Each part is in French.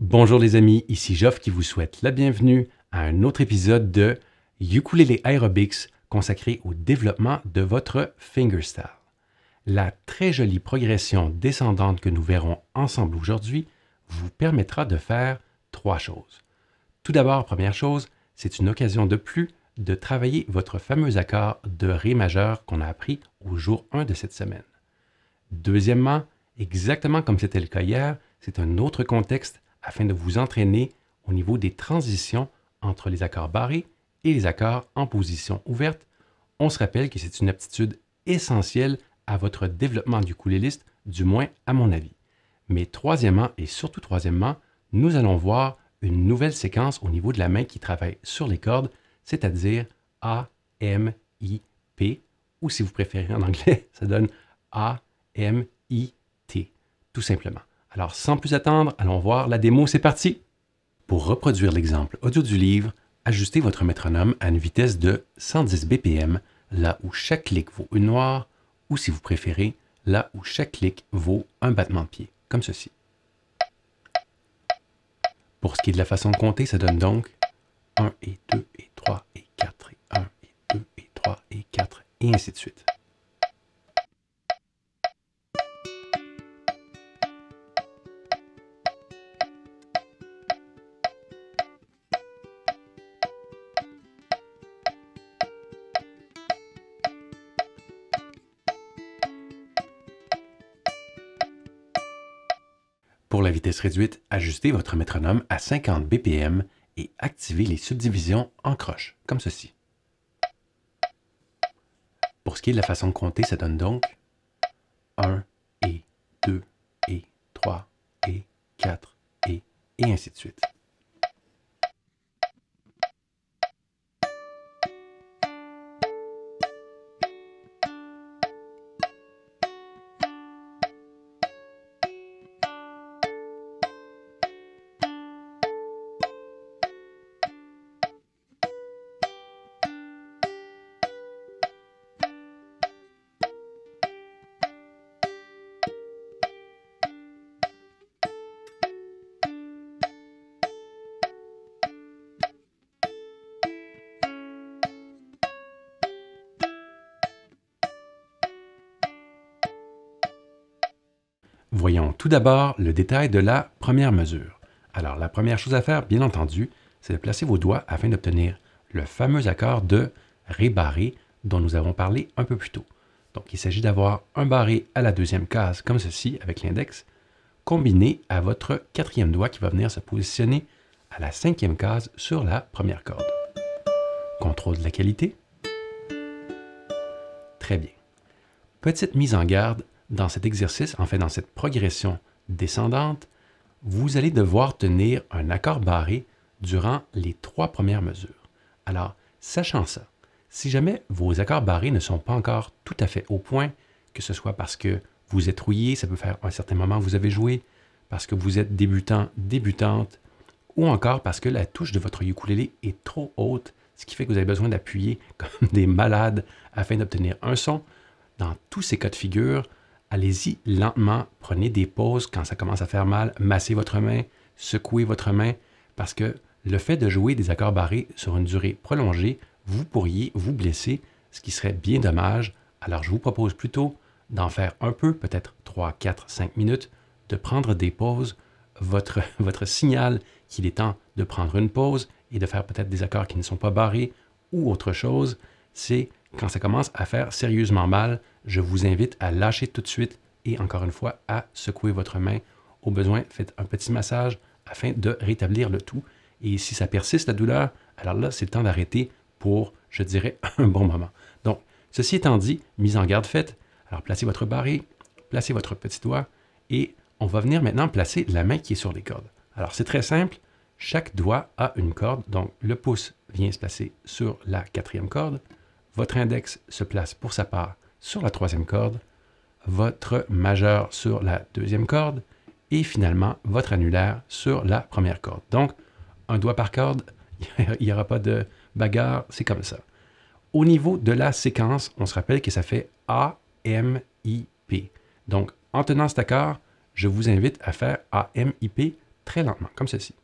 Bonjour les amis, ici Geoff qui vous souhaite la bienvenue à un autre épisode de Ukulele Aerobics consacré au développement de votre fingerstyle. La très jolie progression descendante que nous verrons ensemble aujourd'hui vous permettra de faire trois choses. Tout d'abord, première chose, c'est une occasion de plus de travailler votre fameux accord de Ré majeur qu'on a appris au jour 1 de cette semaine. Deuxièmement, exactement comme c'était le cas hier, c'est un autre contexte afin de vous entraîner au niveau des transitions entre les accords barrés et les accords en position ouverte. On se rappelle que c'est une aptitude essentielle à votre développement du ukuléliste, du moins à mon avis. Mais troisièmement, et surtout troisièmement, nous allons voir une nouvelle séquence au niveau de la main qui travaille sur les cordes, c'est-à-dire A, M, I, P, ou si vous préférez en anglais, ça donne A, M, I, T, tout simplement. Alors, sans plus attendre, allons voir la démo, c'est parti! Pour reproduire l'exemple audio du livre, ajustez votre métronome à une vitesse de 110 BPM, là où chaque clic vaut une noire, ou si vous préférez, là où chaque clic vaut un battement de pied, comme ceci. Pour ce qui est de la façon de compter, ça donne donc 1 et 2 et 3 et 4 et 1 et 2 et 3 et 4 et ainsi de suite. Pour la vitesse réduite, ajustez votre métronome à 50 BPM et activez les subdivisions en croche, comme ceci. Pour ce qui est de la façon de compter, ça donne donc 1 et 2 et 3 et 4 et ainsi de suite. Voyons tout d'abord le détail de la première mesure. Alors, la première chose à faire, bien entendu, c'est de placer vos doigts afin d'obtenir le fameux accord de Ré barré dont nous avons parlé un peu plus tôt. Donc, il s'agit d'avoir un barré à la deuxième case, comme ceci, avec l'index, combiné à votre quatrième doigt qui va venir se positionner à la cinquième case sur la première corde. Contrôle de la qualité. Très bien. Petite mise en garde. Dans cet exercice, en fait dans cette progression descendante, vous allez devoir tenir un accord barré durant les trois premières mesures. Alors, sachant ça, si jamais vos accords barrés ne sont pas encore tout à fait au point, que ce soit parce que vous êtes rouillé, ça peut faire un certain moment que vous avez joué, parce que vous êtes débutant, débutante, ou encore parce que la touche de votre ukulélé est trop haute, ce qui fait que vous avez besoin d'appuyer comme des malades afin d'obtenir un son, dans tous ces cas de figure, allez-y lentement, prenez des pauses quand ça commence à faire mal, massez votre main, secouez votre main, parce que le fait de jouer des accords barrés sur une durée prolongée, vous pourriez vous blesser, ce qui serait bien dommage. Alors je vous propose plutôt d'en faire un peu, peut-être 3, 4, 5 minutes, de prendre des pauses, votre signal qu'il est temps de prendre une pause et de faire peut-être des accords qui ne sont pas barrés ou autre chose, c'est quand ça commence à faire sérieusement mal, je vous invite à lâcher tout de suite et encore une fois à secouer votre main. Au besoin, faites un petit massage afin de rétablir le tout. Et si ça persiste la douleur, alors là, c'est le temps d'arrêter pour, je dirais, un bon moment. Donc, ceci étant dit, mise en garde faite, alors placez votre barré, placez votre petit doigt et on va venir maintenant placer la main qui est sur les cordes. Alors, c'est très simple. Chaque doigt a une corde, donc le pouce vient se placer sur la quatrième corde. Votre index se place pour sa part sur la troisième corde, votre majeur sur la deuxième corde et finalement votre annulaire sur la première corde. Donc, un doigt par corde, il n'y aura pas de bagarre, c'est comme ça. Au niveau de la séquence, on se rappelle que ça fait A, M, I, P. Donc, en tenant cet accord, je vous invite à faire A, M, I, P très lentement, comme ceci.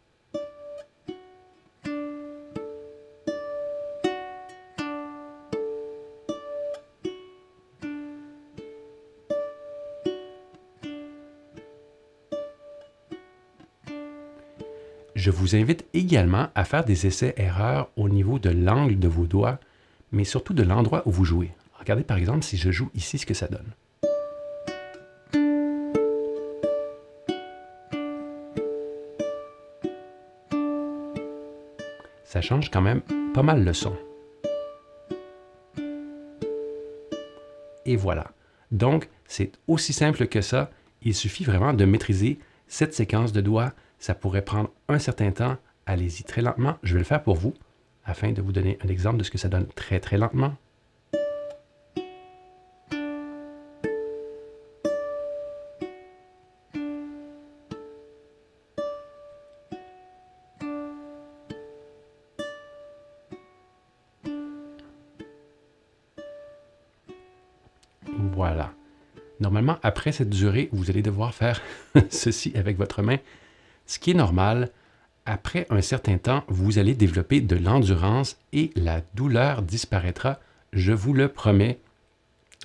Je vous invite également à faire des essais-erreurs au niveau de l'angle de vos doigts, mais surtout de l'endroit où vous jouez. Regardez par exemple si je joue ici ce que ça donne. Ça change quand même pas mal le son. Et voilà. Donc, c'est aussi simple que ça. Il suffit vraiment de maîtriser cette séquence de doigts. Ça pourrait prendre un certain temps. Allez-y très lentement. Je vais le faire pour vous, afin de vous donner un exemple de ce que ça donne très très lentement. Voilà. Normalement, après cette durée, vous allez devoir faire ceci avec votre main. Ce qui est normal, après un certain temps, vous allez développer de l'endurance et la douleur disparaîtra, je vous le promets,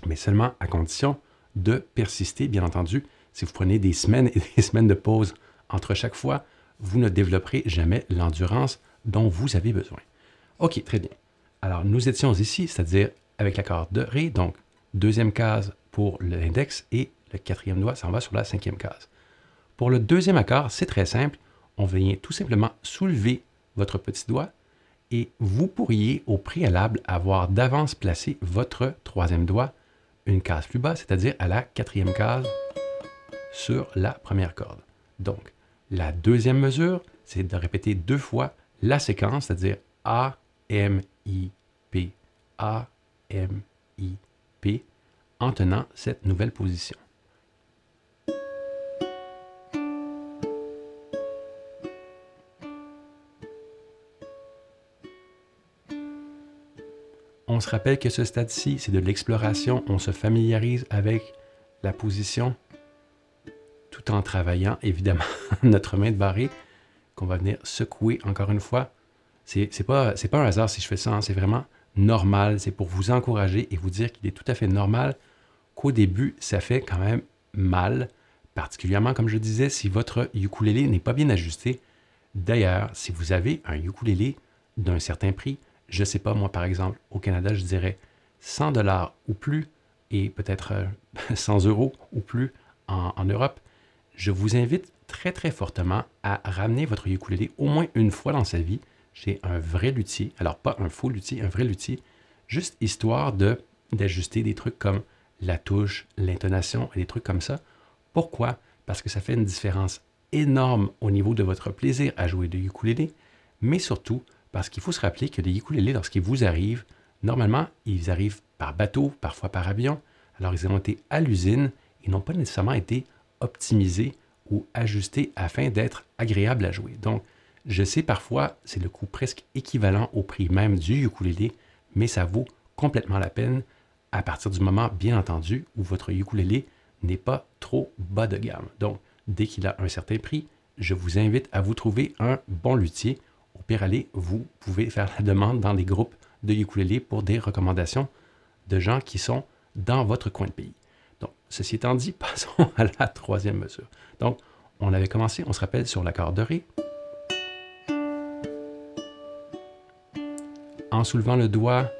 mais seulement à condition de persister, bien entendu. Si vous prenez des semaines et des semaines de pause entre chaque fois, vous ne développerez jamais l'endurance dont vous avez besoin. OK, très bien. Alors, nous étions ici, c'est-à-dire avec l'accord de Ré, donc deuxième case pour l'index et le quatrième doigt s'en va sur la cinquième case. Pour le deuxième accord, c'est très simple. On vient tout simplement soulever votre petit doigt et vous pourriez au préalable avoir d'avance placé votre troisième doigt une case plus bas, c'est-à-dire à la quatrième case sur la première corde. Donc, la deuxième mesure, c'est de répéter deux fois la séquence, c'est-à-dire A, M, I, P, A, M, I, P, en tenant cette nouvelle position. On se rappelle que ce stade-ci, c'est de l'exploration. On se familiarise avec la position tout en travaillant, évidemment, notre main de barré qu'on va venir secouer encore une fois. C'est pas un hasard si je fais ça, hein, c'est vraiment normal. C'est pour vous encourager et vous dire qu'il est tout à fait normal qu'au début, ça fait quand même mal, particulièrement, comme je disais, si votre ukulélé n'est pas bien ajusté. D'ailleurs, si vous avez un ukulélé d'un certain prix, je ne sais pas, moi, par exemple, au Canada, je dirais 100 $ ou plus, et peut-être 100 € ou plus en Europe, je vous invite très, très fortement à ramener votre ukulélé au moins une fois dans sa vie chez un vrai luthier. Alors, pas un faux luthier, un vrai luthier, juste histoire d'ajuster des trucs comme la touche, l'intonation et des trucs comme ça. Pourquoi? Parce que ça fait une différence énorme au niveau de votre plaisir à jouer de ukulélé, mais surtout parce qu'il faut se rappeler que les ukulélés, lorsqu'ils vous arrivent, normalement, ils arrivent par bateau, parfois par avion. Alors, ils ont été à l'usine et n'ont pas nécessairement été optimisés ou ajustés afin d'être agréables à jouer. Donc, je sais parfois, c'est le coût presque équivalent au prix même du ukulélé, mais ça vaut complètement la peine à partir du moment, bien entendu, où votre ukulélé n'est pas trop bas de gamme. Donc, dès qu'il a un certain prix, je vous invite à vous trouver un bon luthier. Au pire aller, vous pouvez faire la demande dans les groupes de ukulélé pour des recommandations de gens qui sont dans votre coin de pays. Donc, ceci étant dit, passons à la troisième mesure. Donc, on avait commencé, on se rappelle, sur l'accord de Ré. En soulevant le doigt,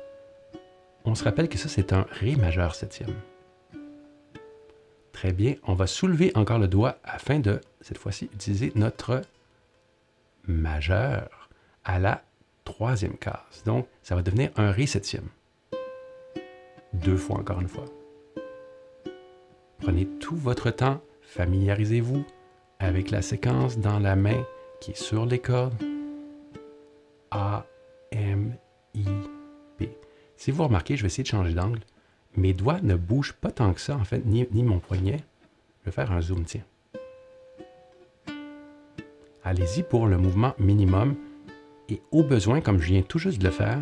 on se rappelle que ça, c'est un Ré majeur septième. Très bien, on va soulever encore le doigt afin de, cette fois-ci, utiliser notre majeur à la troisième case. Donc, ça va devenir un Ré septième. Deux fois encore une fois. Prenez tout votre temps, familiarisez-vous avec la séquence dans la main qui est sur les cordes. A, M, I, P. Si vous remarquez, je vais essayer de changer d'angle. Mes doigts ne bougent pas tant que ça, en fait, ni mon poignet. Je vais faire un zoom, tiens. Allez-y pour le mouvement minimum. Et au besoin, comme je viens tout juste de le faire,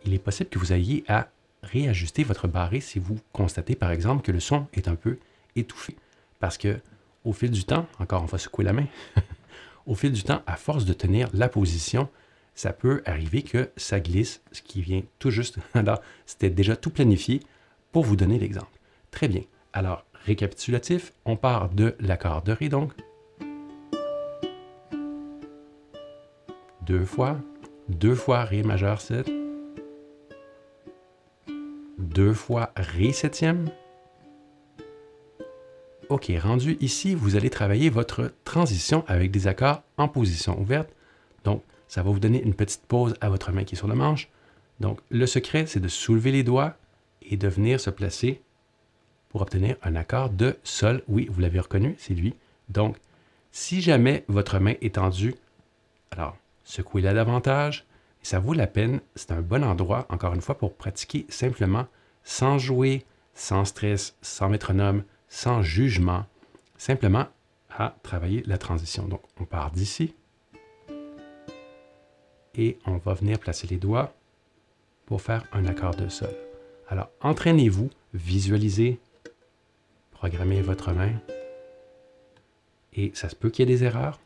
il est possible que vous ayez à réajuster votre barré si vous constatez, par exemple, que le son est un peu étouffé. Parce que au fil du temps, encore on va secouer la main, au fil du temps, à force de tenir la position, ça peut arriver que ça glisse, ce qui vient tout juste. Alors, c'était déjà tout planifié pour vous donner l'exemple. Très bien. Alors, récapitulatif, on part de l'accord de Ré, donc. Deux fois Ré majeur 7, deux fois Ré septième. OK, rendu ici, vous allez travailler votre transition avec des accords en position ouverte. Donc, ça va vous donner une petite pause à votre main qui est sur le manche. Donc, le secret, c'est de soulever les doigts et de venir se placer pour obtenir un accord de Sol. Oui, vous l'avez reconnu, c'est lui. Donc, si jamais votre main est tendue, alors, secouez-la davantage. Et ça vaut la peine, c'est un bon endroit, encore une fois, pour pratiquer simplement, sans jouer, sans stress, sans métronome, sans jugement, simplement à travailler la transition. Donc, on part d'ici et on va venir placer les doigts pour faire un accord de Sol. Alors, entraînez-vous, visualisez, programmez votre main et ça se peut qu'il y ait des erreurs,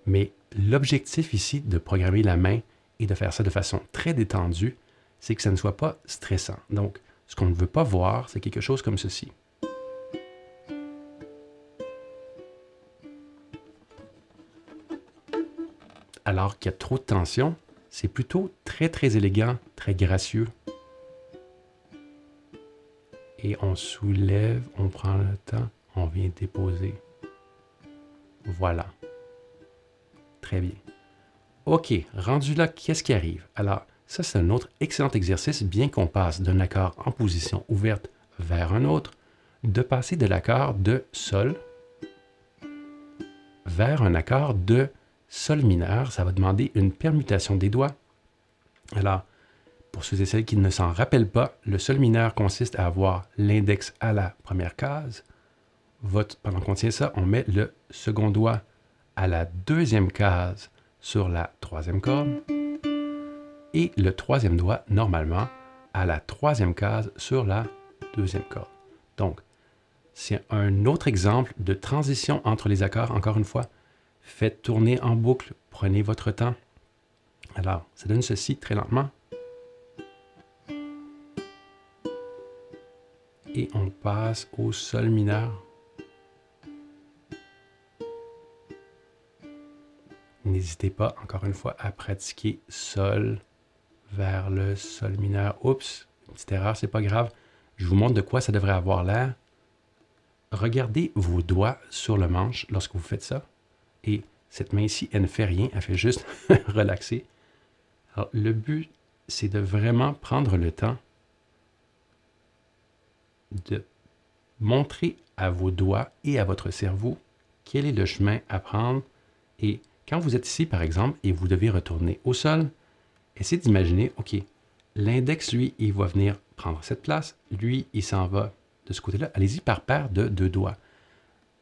mais l'objectif ici de programmer la main et de faire ça de façon très détendue, c'est que ça ne soit pas stressant. Donc, ce qu'on ne veut pas voir, c'est quelque chose comme ceci. Alors qu'il y a trop de tension, c'est plutôt très, très élégant, très gracieux. Et on soulève, on prend le temps, on vient déposer. Voilà. Très bien. OK, rendu là, qu'est-ce qui arrive? Alors, ça, c'est un autre excellent exercice, bien qu'on passe d'un accord en position ouverte vers un autre, de passer de l'accord de Sol vers un accord de Sol mineur. Ça va demander une permutation des doigts. Alors, pour ceux et celles qui ne s'en rappellent pas, le Sol mineur consiste à avoir l'index à la première case. Pendant qu'on tient ça, on met le second doigt à la deuxième case sur la troisième corde et le troisième doigt, normalement, à la troisième case sur la deuxième corde. Donc, c'est un autre exemple de transition entre les accords. Encore une fois, faites tourner en boucle, prenez votre temps. Alors, ça donne ceci très lentement. Et on passe au Sol mineur. N'hésitez pas, encore une fois, à pratiquer Sol vers le Sol mineur. Oups, une petite erreur, c'est pas grave. Je vous montre de quoi ça devrait avoir l'air. Regardez vos doigts sur le manche lorsque vous faites ça. Et cette main-ci, elle ne fait rien, elle fait juste relaxer. Alors, le but, c'est de vraiment prendre le temps de montrer à vos doigts et à votre cerveau quel est le chemin à prendre. Et quand vous êtes ici, par exemple, et vous devez retourner au sol, essayez d'imaginer, OK, l'index, lui, il va venir prendre cette place. Lui, il s'en va de ce côté-là. Allez-y par paire de deux doigts.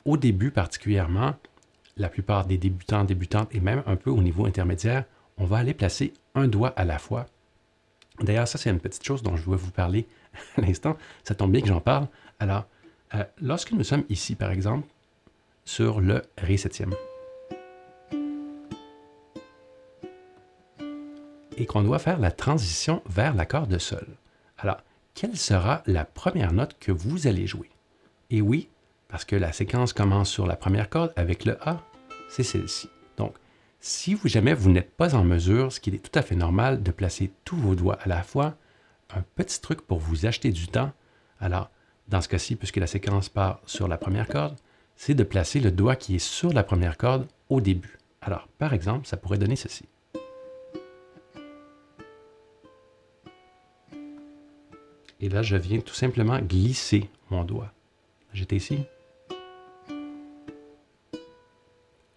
Au début, particulièrement, la plupart des débutants, débutantes, et même un peu au niveau intermédiaire, on va aller placer un doigt à la fois. D'ailleurs, ça, c'est une petite chose dont je voulais vous parler à l'instant. Ça tombe bien que j'en parle. Alors, lorsque nous sommes ici, par exemple, sur le Ré septième, et qu'on doit faire la transition vers l'accord de Sol. Alors, quelle sera la première note que vous allez jouer? Et oui, parce que la séquence commence sur la première corde avec le A, c'est celle-ci. Donc, si jamais vous n'êtes pas en mesure, ce qui est tout à fait normal, de placer tous vos doigts à la fois, un petit truc pour vous acheter du temps, alors, dans ce cas-ci, puisque la séquence part sur la première corde, c'est de placer le doigt qui est sur la première corde au début. Alors, par exemple, ça pourrait donner ceci. Et là, je viens tout simplement glisser mon doigt. J'étais ici.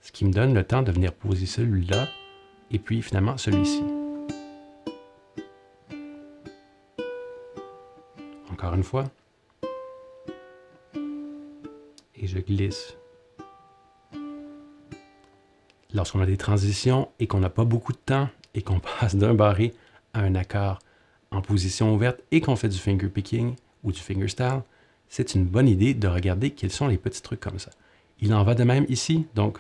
Ce qui me donne le temps de venir poser celui-là et puis finalement celui-ci. Encore une fois. Et je glisse. Lorsqu'on a des transitions et qu'on n'a pas beaucoup de temps et qu'on passe d'un barré à un accord en position ouverte et qu'on fait du finger picking ou du fingerstyle, c'est une bonne idée de regarder quels sont les petits trucs comme ça. Il en va de même ici, donc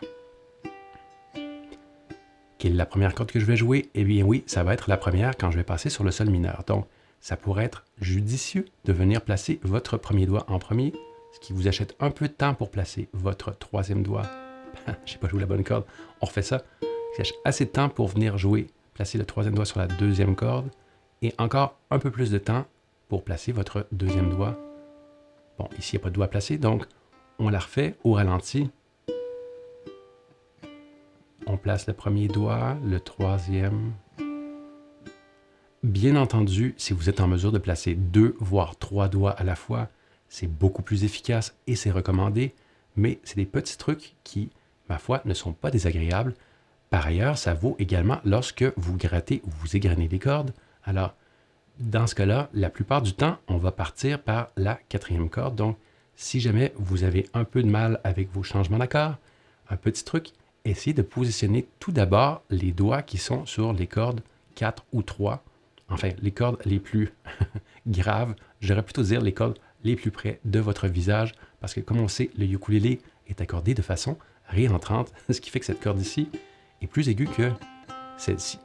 quelle est la première corde que je vais jouer? Eh bien oui, ça va être la première quand je vais passer sur le sol mineur. Donc, ça pourrait être judicieux de venir placer votre premier doigt en premier, ce qui vous achète un peu de temps pour placer votre troisième doigt. Je n'ai pas joué la bonne corde. On refait ça. Ça achète assez de temps pour venir jouer, placer le troisième doigt sur la deuxième corde, et encore un peu plus de temps pour placer votre deuxième doigt. Bon, ici, il n'y a pas de doigt placé, donc on la refait au ralenti. On place le premier doigt, le troisième. Bien entendu, si vous êtes en mesure de placer 2 voire 3 doigts à la fois, c'est beaucoup plus efficace et c'est recommandé, mais c'est des petits trucs qui, ma foi, ne sont pas désagréables. Par ailleurs, ça vaut également lorsque vous grattez ou vous égrenez les cordes. Alors, dans ce cas-là, la plupart du temps, on va partir par la quatrième corde. Donc, si jamais vous avez un peu de mal avec vos changements d'accord, un petit truc, essayez de positionner tout d'abord les doigts qui sont sur les cordes 4 ou 3. Enfin, les cordes les plus graves, j'aurais plutôt dire les cordes les plus près de votre visage, parce que comme on sait, le ukulélé est accordé de façon réentrante, ce qui fait que cette corde ici est plus aiguë que celle-ci.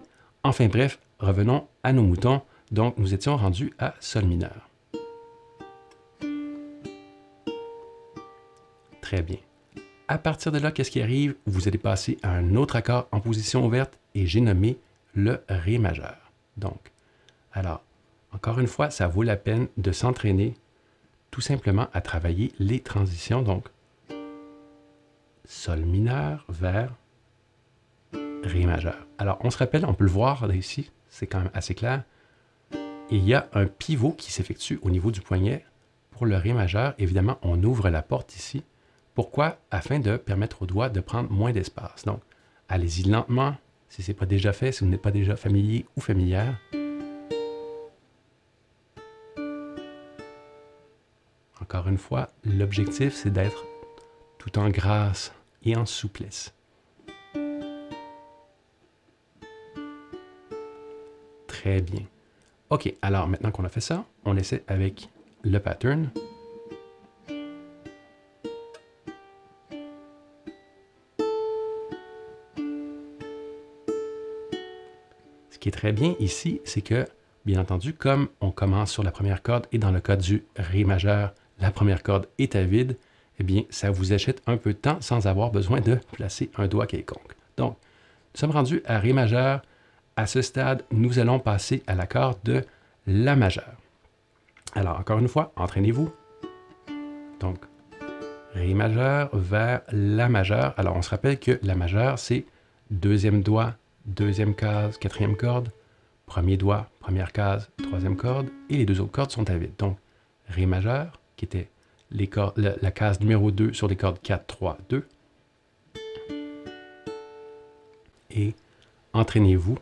Enfin bref, revenons à nos moutons. Donc, nous étions rendus à sol mineur. Très bien. À partir de là, qu'est-ce qui arrive? Vous allez passer à un autre accord en position ouverte et j'ai nommé le Ré majeur. Donc, alors, encore une fois, ça vaut la peine de s'entraîner tout simplement à travailler les transitions. Donc, sol mineur vers Ré majeur. Alors, on se rappelle, on peut le voir là, ici, c'est quand même assez clair. Et il y a un pivot qui s'effectue au niveau du poignet pour le Ré majeur. Évidemment, on ouvre la porte ici. Pourquoi? Afin de permettre au doigt de prendre moins d'espace. Donc, allez-y lentement, si ce n'est pas déjà fait, si vous n'êtes pas déjà familier ou familière. Encore une fois, l'objectif, c'est d'être tout en grâce et en souplesse. Très bien. OK, alors maintenant qu'on a fait ça, on essaie avec le pattern. Ce qui est très bien ici, c'est que, bien entendu, comme on commence sur la première corde et dans le cas du Ré majeur, la première corde est à vide, eh bien, ça vous achète un peu de temps sans avoir besoin de placer un doigt quelconque. Donc, nous sommes rendus à Ré majeur. À ce stade, nous allons passer à l'accord de La majeur. Alors, encore une fois, entraînez-vous. Donc, Ré majeur vers La majeur. Alors, on se rappelle que La majeur, c'est deuxième doigt, deuxième case, quatrième corde, premier doigt, première case, troisième corde, et les deux autres cordes sont à vide. Donc, Ré majeur, qui était les cordes, la case numéro 2 sur les cordes 4, 3, 2. Et entraînez-vous.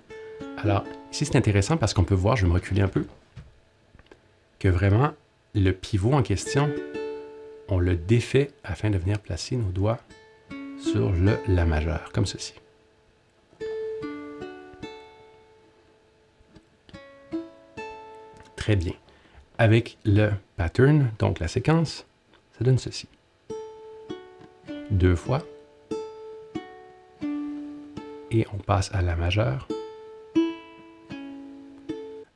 Alors, ici, c'est intéressant parce qu'on peut voir, je vais me reculer un peu, que vraiment, le pivot en question, on le défait afin de venir placer nos doigts sur le La majeur, comme ceci. Très bien. Avec le pattern, donc la séquence, ça donne ceci. 2 fois. Et on passe à La majeur.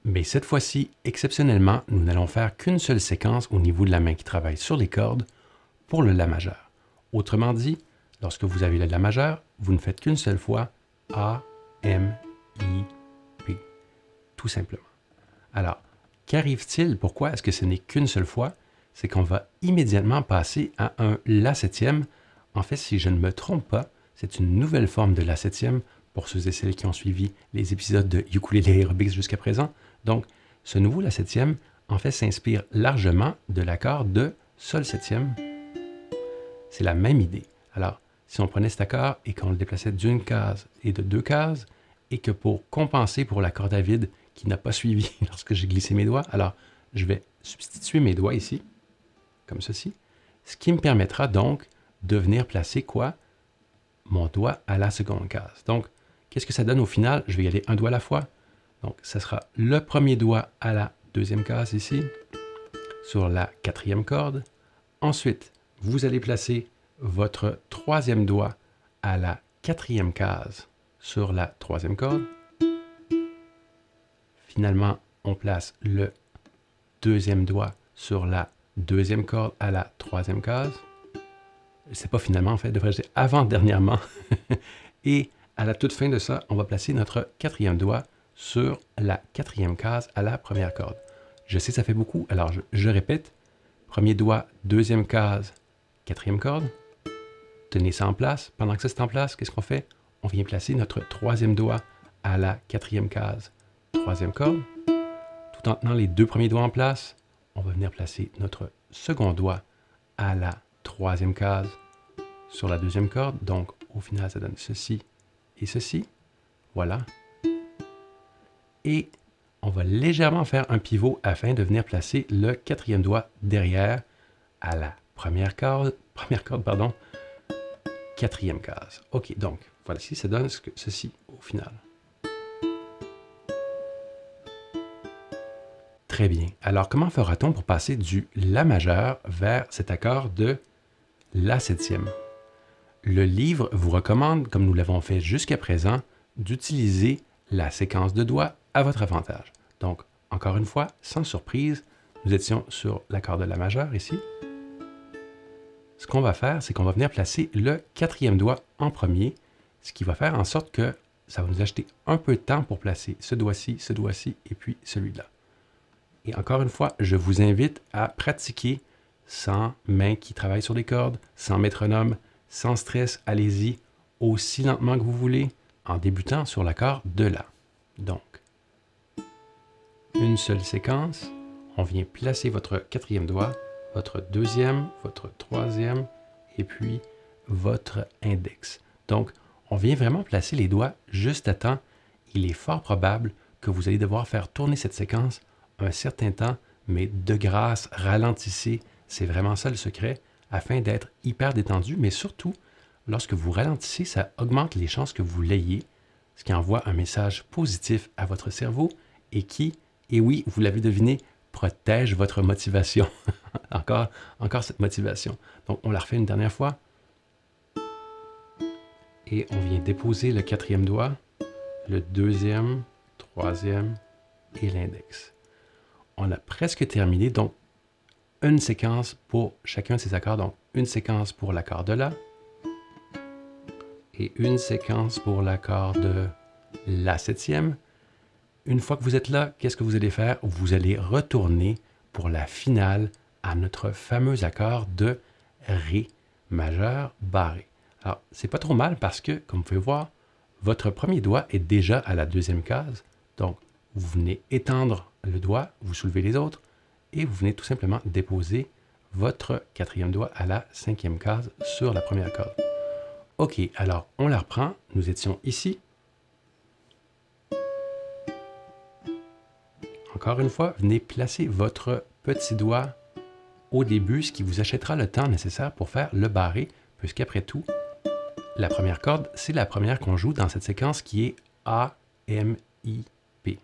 Mais cette fois-ci, exceptionnellement, nous n'allons faire qu'une seule séquence au niveau de la main qui travaille sur les cordes pour le La majeur. Autrement dit, lorsque vous avez le La majeur, vous ne faites qu'une seule fois A, M, I, P. Tout simplement. Alors, qu'arrive-t-il? Pourquoi est-ce que ce n'est qu'une seule fois? C'est qu'on va immédiatement passer à un La septième. En fait, si je ne me trompe pas, c'est une nouvelle forme de La septième pour ceux et celles qui ont suivi les épisodes de Ukulele Aerobics jusqu'à présent. Donc, ce nouveau La septième, en fait, s'inspire largement de l'accord de Sol septième. C'est la même idée. Alors, si on prenait cet accord et qu'on le déplaçait d'une case et de 2 cases, et que pour compenser pour la corde à vide qui n'a pas suivi lorsque j'ai glissé mes doigts, alors je vais substituer mes doigts ici, comme ceci, ce qui me permettra donc de venir placer quoi? Mon doigt à la seconde case. Donc, qu'est-ce que ça donne au final? Je vais y aller un doigt à la fois. Donc, ça sera le premier doigt à la deuxième case ici, sur la quatrième corde. Ensuite, vous allez placer votre troisième doigt à la quatrième case sur la troisième corde. Finalement, on place le deuxième doigt sur la deuxième corde à la troisième case. C'est pas finalement, en fait, devrais-je dire avant-dernièrement. Et à la toute fin de ça, on va placer notre quatrième doigt sur la quatrième case à la première corde. Je sais, ça fait beaucoup, alors je répète. Premier doigt, deuxième case, quatrième corde. Tenez ça en place. Pendant que ça c'est en place, qu'est-ce qu'on fait? On vient placer notre troisième doigt à la quatrième case, troisième corde. Tout en tenant les deux premiers doigts en place, on va venir placer notre second doigt à la troisième case sur la deuxième corde. Donc, au final, ça donne ceci et ceci. Voilà. Et on va légèrement faire un pivot afin de venir placer le quatrième doigt derrière à la première corde, quatrième case. OK, donc, voici, ça donne ceci au final. Très bien. Alors, comment fera-t-on pour passer du La majeur vers cet accord de La septième? Le livre vous recommande, comme nous l'avons fait jusqu'à présent, d'utiliser la séquence de doigts à votre avantage. Donc, encore une fois, sans surprise, nous étions sur l'accord de La majeur ici. Ce qu'on va faire, c'est qu'on va venir placer le quatrième doigt en premier, ce qui va faire en sorte que ça va nous acheter un peu de temps pour placer ce doigt-ci, et puis celui-là. Et encore une fois, je vous invite à pratiquer sans main qui travaille sur les cordes, sans métronome, sans stress. Allez-y aussi lentement que vous voulez, en débutant sur l'accord de La. Donc, une seule séquence. On vient placer votre quatrième doigt, votre deuxième, votre troisième, et puis votre index. Donc, on vient vraiment placer les doigts juste à temps. Il est fort probable que vous allez devoir faire tourner cette séquence un certain temps, mais de grâce, ralentissez. C'est vraiment ça le secret, afin d'être hyper détendu, mais surtout, lorsque vous ralentissez, ça augmente les chances que vous l'ayez, ce qui envoie un message positif à votre cerveau et qui, et oui, vous l'avez deviné, protège votre motivation. encore cette motivation. Donc, on la refait une dernière fois. Et on vient déposer le quatrième doigt, le deuxième, troisième et l'index. On a presque terminé, donc une séquence pour chacun de ces accords. Donc, une séquence pour l'accord de La et une séquence pour l'accord de La septième. Une fois que vous êtes là, qu'est-ce que vous allez faire? Vous allez retourner pour la finale à notre fameux accord de Ré majeur barré. Alors, c'est pas trop mal parce que, comme vous pouvez voir, votre premier doigt est déjà à la deuxième case. Donc, vous venez étendre le doigt, vous soulevez les autres et vous venez tout simplement déposer votre quatrième doigt à la cinquième case sur la première corde. OK, alors on la reprend. Nous étions ici. Encore une fois, venez placer votre petit doigt au début, ce qui vous achètera le temps nécessaire pour faire le barré, puisqu'après tout, la première corde, c'est la première qu'on joue dans cette séquence qui est A, M, I, P.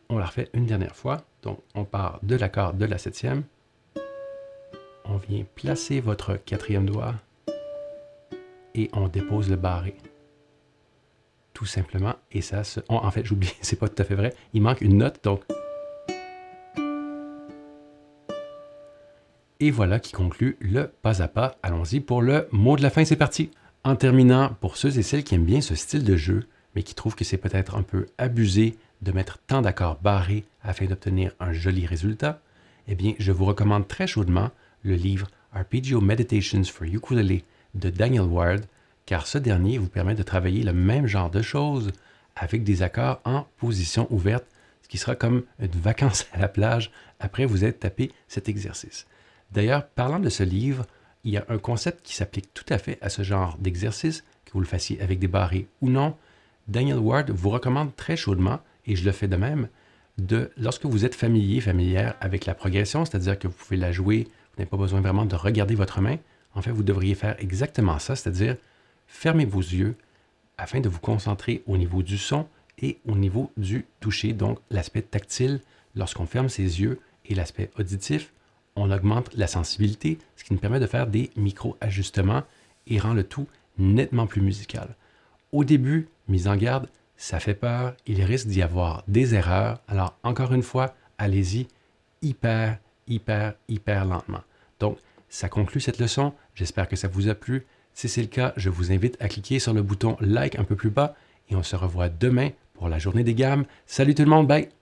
On la refait une dernière fois. Donc, on part de l'accord de la septième. On vient placer votre quatrième doigt et on dépose le barré. Tout simplement. Et ça se... en fait, j'oublie, c'est pas tout à fait vrai. Il manque une note, donc... Et voilà qui conclut le pas à pas. Allons-y pour le mot de la fin, c'est parti! En terminant, pour ceux et celles qui aiment bien ce style de jeu, mais qui trouvent que c'est peut-être un peu abusé de mettre tant d'accords barrés afin d'obtenir un joli résultat, eh bien, je vous recommande très chaudement le livre Arpeggio Meditations for Ukulele de Daniel Ward, car ce dernier vous permet de travailler le même genre de choses avec des accords en position ouverte, ce qui sera comme une vacance à la plage après vous être tapé cet exercice. D'ailleurs, parlant de ce livre, il y a un concept qui s'applique tout à fait à ce genre d'exercice, que vous le fassiez avec des barrés ou non. Daniel Ward vous recommande très chaudement, et je le fais de même, lorsque vous êtes familière avec la progression, c'est-à-dire que vous pouvez la jouer, vous n'avez pas besoin vraiment de regarder votre main. En fait, vous devriez faire exactement ça, c'est-à-dire fermez vos yeux afin de vous concentrer au niveau du son et au niveau du toucher, donc l'aspect tactile lorsqu'on ferme ses yeux et l'aspect auditif. On augmente la sensibilité, ce qui nous permet de faire des micro-ajustements et rend le tout nettement plus musical. Au début, mise en garde, ça fait peur, il risque d'y avoir des erreurs. Alors, encore une fois, allez-y hyper lentement. Donc, ça conclut cette leçon. J'espère que ça vous a plu. Si c'est le cas, je vous invite à cliquer sur le bouton like un peu plus bas et on se revoit demain pour la journée des gammes. Salut tout le monde, bye!